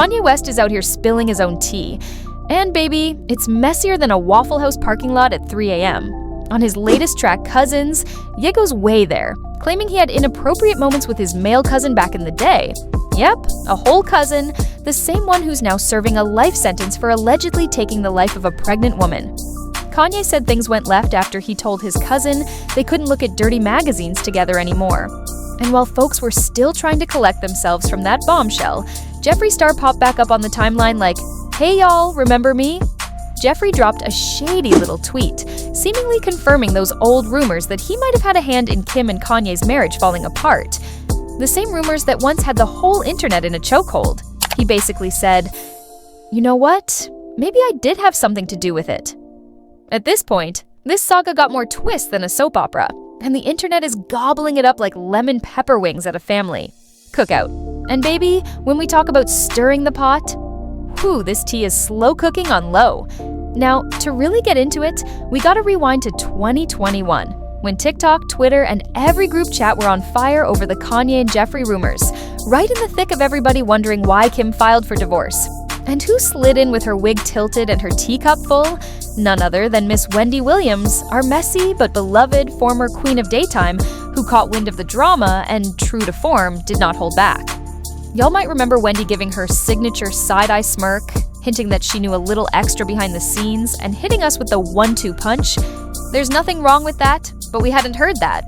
Kanye West is out here spilling his own tea. And baby, it's messier than a Waffle House parking lot at 3 a.m. On his latest track, Cousins, Ye goes way there, claiming he had inappropriate moments with his male cousin back in the day. Yep, a whole cousin, the same one who's now serving a life sentence for allegedly taking the life of a pregnant woman. Kanye said things went left after he told his cousin they couldn't look at dirty magazines together anymore. And while folks were still trying to collect themselves from that bombshell, Jeffree Star popped back up on the timeline like, "Hey y'all, remember me?" Jeffree dropped a shady little tweet, seemingly confirming those old rumors that he might have had a hand in Kim and Kanye's marriage falling apart. The same rumors that once had the whole internet in a chokehold. He basically said, "You know what? Maybe I did have something to do with it." At this point, this saga got more twists than a soap opera, and the internet is gobbling it up like lemon pepper wings at a family cookout. And baby, when we talk about stirring the pot, whew, this tea is slow cooking on low. Now, to really get into it, we gotta rewind to 2021, when TikTok, Twitter, and every group chat were on fire over the Kanye and Jeffree rumors, right in the thick of everybody wondering why Kim filed for divorce. And who slid in with her wig tilted and her teacup full? None other than Miss Wendy Williams, our messy but beloved former queen of daytime, who caught wind of the drama and, true to form, did not hold back. Y'all might remember Wendy giving her signature side-eye smirk, hinting that she knew a little extra behind the scenes, and hitting us with the 1-2 punch. There's nothing wrong with that, but we hadn't heard that.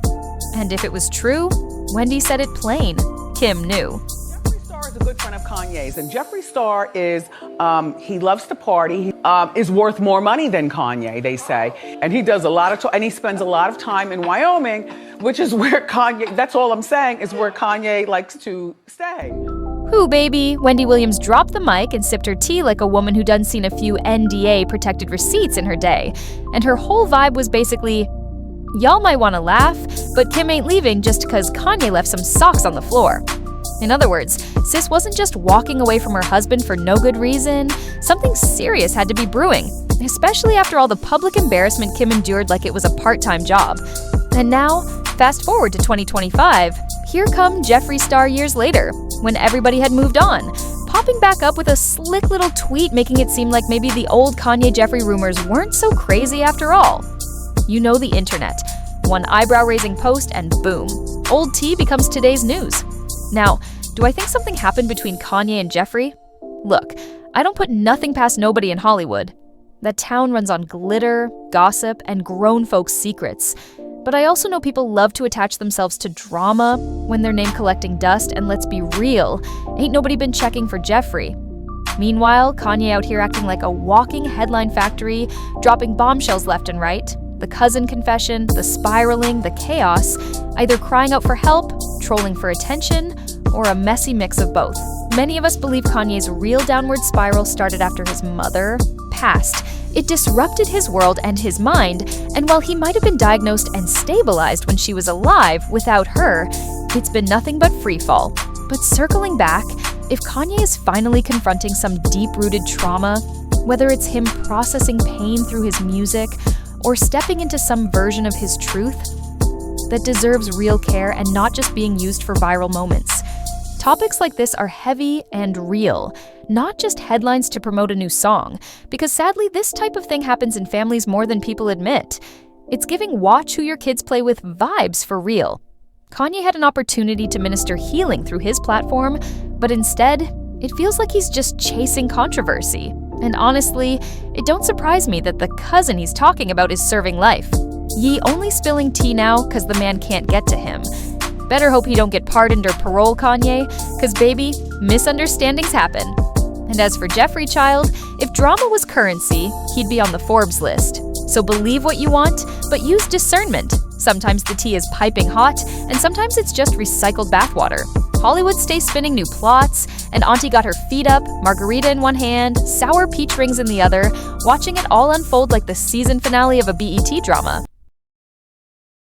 And if it was true, Wendy said it plain. Kim knew. Jeffree Star is a good friend of Kanye's, and Jeffree Star is, he loves to party, is worth more money than Kanye, they say. And he does a lot of, and he spends a lot of time in Wyoming, which is where Kanye, that's all I'm saying, is where Kanye likes to stay. Who, baby? Wendy Williams dropped the mic and sipped her tea like a woman who done seen a few NDA-protected receipts in her day. And her whole vibe was basically, y'all might want to laugh, but Kim ain't leaving just because Kanye left some socks on the floor. In other words, sis wasn't just walking away from her husband for no good reason. Something serious had to be brewing, especially after all the public embarrassment Kim endured like it was a part-time job. And now, fast forward to 2025, here come Jeffree Star years later, when everybody had moved on, popping back up with a slick little tweet making it seem like maybe the old Kanye-Jeffree rumors weren't so crazy after all. You know the internet. One eyebrow-raising post and boom, old tea becomes today's news. Now, do I think something happened between Kanye and Jeffree? Look, I don't put nothing past nobody in Hollywood. That town runs on glitter, gossip, and grown folks' secrets. But I also know people love to attach themselves to drama when they're name collecting dust, and let's be real, ain't nobody been checking for Jeffree. Meanwhile, Kanye out here acting like a walking headline factory, dropping bombshells left and right. The cousin confession, the spiraling, the chaos, either crying out for help, trolling for attention, or a messy mix of both. Many of us believe Kanye's real downward spiral started after his mother passed. It disrupted his world and his mind, and while he might have been diagnosed and stabilized when she was alive, without her, it's been nothing but freefall. But circling back, if Kanye is finally confronting some deep-rooted trauma, whether it's him processing pain through his music or stepping into some version of his truth that deserves real care and not just being used for viral moments. Topics like this are heavy and real, not just headlines to promote a new song, because sadly this type of thing happens in families more than people admit. It's giving watch who your kids play with vibes for real. Kanye had an opportunity to minister healing through his platform, but instead, it feels like he's just chasing controversy. And honestly, it don't surprise me that the cousin he's talking about is serving life. Ye only spilling tea now cause the man can't get to him. Better hope he don't get pardoned or parole, Kanye, cause baby, misunderstandings happen. And as for Jeffree child, if drama was currency, he'd be on the Forbes list. So believe what you want, but use discernment. Sometimes the tea is piping hot, and sometimes it's just recycled bathwater. Hollywood stays spinning new plots, and Auntie got her feet up, margarita in one hand, sour peach rings in the other, watching it all unfold like the season finale of a BET drama.